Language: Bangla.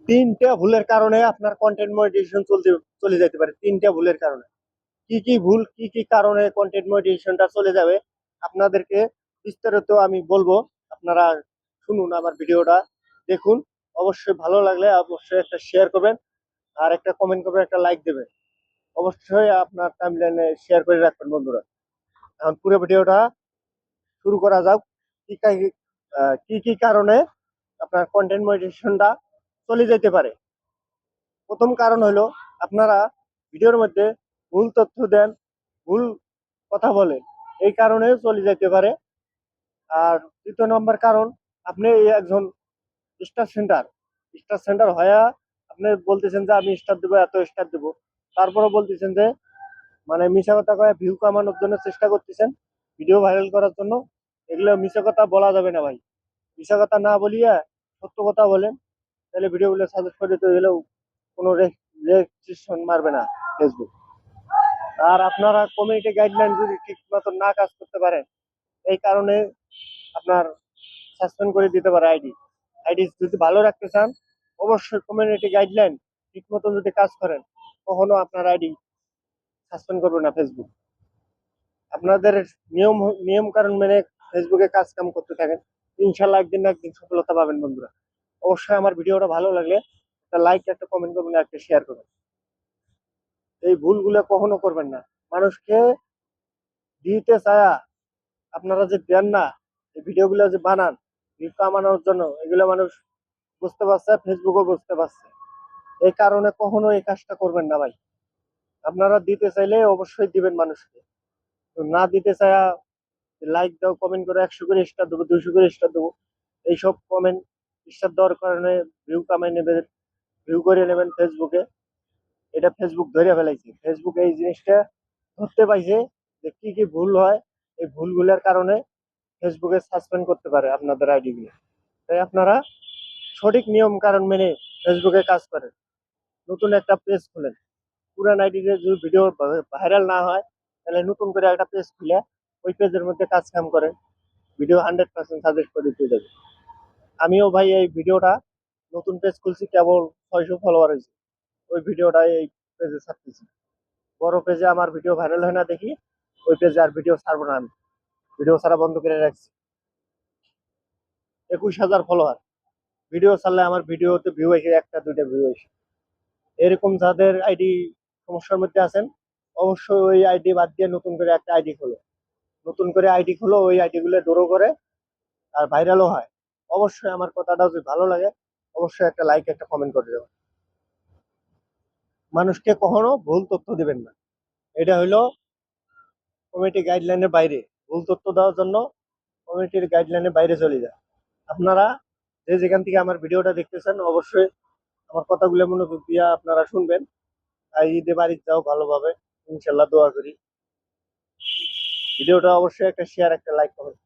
তিনটা ভুলের কারণে আপনার কন্টেন্ট মনিটাইজেশন চলে যেতে পারে। তিনটা ভুলের কারণে কি কি ভুল, কি কি কারণে কন্টেন্ট মনিটাইজেশনটা চলে যাবে আপনাদেরকে বিস্তারিত আমি বলবো। আপনারা শুনুন, আমার ভিডিওটা দেখুন। অবশ্যই ভালো লাগলে অবশ্যই একটা শেয়ার করবেন, আর একটা কমেন্ট করবেন, একটা লাইক দেবেন। অবশ্যই আপনার টাইমলাইনে শেয়ার করে রাখবেন বন্ধুরা। এখন পুরো ভিডিওটা শুরু করা যাক। কি কি কি কারণে আপনার কন্টেন্ট মনিটাইজেশনটা চলে যেতে পারে। প্রথম কারণ হলো আপনারা ভিডিওর মধ্যে ভুল তথ্য দেন, ভুল কথা বলেন, এই কারণে চলে যেতে পারে। আর দ্বিতীয় নম্বর কারণ, আপনি একজন স্টার সেন্টার হয়ে আপনি বলতেছেন যে আমি স্টার দেবো, এত স্টার দেবো, তারপরে বলতেছেন যে মানে মিশা কথা কয়ে ভিউ কামানোর জন্য চেষ্টা করতেছেন, ভিডিও ভাইরাল করার জন্য। এগুলো মিশা কথা বলা যাবে না ভাই। মিশা কথা না বলিয়া সত্য কথা বলেন, তাহলে ভিডিওগুলো সাজেস্ট করে দিতে গেলেও কোনো রেস্ট্রিকশন মারবে না ফেসবুক। আর আপনারা কমিউনিটি গাইডলাইন যদি ঠিক মতো না কাজ করতে পারেন, এই কারণে আপনার সাসপেন্ড করে দিতে পারে আইডি। আইডি যদি ভালো রাখতে চান, অবশ্যই কমিউনিটি গাইডলাইন ঠিক মতন যদি কাজ করেন, কখনো আপনার আইডি সাসপেন্ড করবে না ফেসবুক। আপনাদের নিয়ম নিয়ম কারণ মেনে ফেসবুকে কাজ কাম করতে থাকেন, ইনশাল্লাহ একদিন না একদিন সফলতা পাবেন বন্ধুরা। অবশ্যই আমার ভিডিওটা ভালো লাগলে একটা লাইক, একটা কমেন্ট করবেন, একটা শেয়ার করবেন। এই ভুলগুলো কখনো করবেন না। মানুষকে দিতে চায়া আপনারা যে দেন না, এই ভিডিওগুলো যে বানান ভিউ কামানোর জন্য, এগুলো মানুষ বুঝতে পারছে, ফেসবুকও বুঝতে পারছে। এই কারণে কখনো এই কাজটা করবেন না ভাই। আপনারা দিতে চাইলে অবশ্যই দিবেন মানুষকে। তো না দিতে চায়া লাইক দাও, কমেন্ট করে 100 করে স্টার দেবো, 200 করে স্টার দেবো, এইসব কমেন্ট স্টার দেওয়ার কারণে ভিউ কামাই নেবেন, ভিউ করে নেবেন ফেসবুকে। এটা ফেসবুক ধরে ফেলাইছে। ফেসবুক এই জিনিসটা ধরতে পাইছে যে কি কি ভুল হয়। এই ভুলগুলোর কারণে ফেসবুকে সাসপেন্ড করতে পারে আপনাদের আইডি গুলো। তাই আপনারা সঠিক নিয়ম কারণ মেনে ফেসবুকে কাজ করেন। নতুন একটা পেজ খুলেন, পুরান আইডিতে যদি ভিডিও ভাইরাল না হয়, তাহলে নতুন করে একটা পেজ খুলে ওই পেজের মধ্যে কাজ কাম করেন, ভিডিও 100% সাজেস্ট করে দিতে যাবে। আমিও ভাই এই ভিডিওটা নতুন পেজ খুলছি, কেবল 600 ফলোয়ার হয়েছে। ওই ভিডিওটা এই পেজে ছাড়তেছি। বড় পেজে আমার ভিডিও ভাইরাল হয় না দেখি ওই পেজে আর ভিডিও ছাড়বো না। আমি ভিডিও ছাড়া বন্ধ করে রাখছি। 21,000 ফলোয়ার, ভিডিও ছাড়লে আমার ভিডিওতে ভিউ আসে একটা দুইটা ভিউ আসে। এরকম যাদের আইডি সমস্যার মধ্যে আছেন, অবশ্যই ওই আইডি বাদ দিয়ে নতুন করে একটা আইডি খোলো। নতুন করে আইডি খোলো, ওই আইডি গুলো ডোরো করে আর ভাইরালও হয়। অবশ্যই আমার কথাটা যদি ভালো লাগে, অবশ্যই একটা লাইক, একটা কমেন্ট করে দেবেন। মানুষকে কখনো ভুল তথ্য দিবেন না। এটা হইলো কমিটি গাইডলাইনের বাইরে। ভুল তথ্য দেওয়ার জন্য কমিটির গাইডলাইনের বাইরে চলে যায়। আপনারা যে যেখান থেকে আমার ভিডিওটা দেখতেছেন, অবশ্যই আমার কথাগুলো মনোযোগ দিয়ে আপনারা শুনবেন। আর ঈদে বাড়িতে যাও ভালোভাবে, ইনশাল্লাহ দোয়া করি। ভিডিওটা অবশ্যই একটা শেয়ার, একটা লাইক করবেন।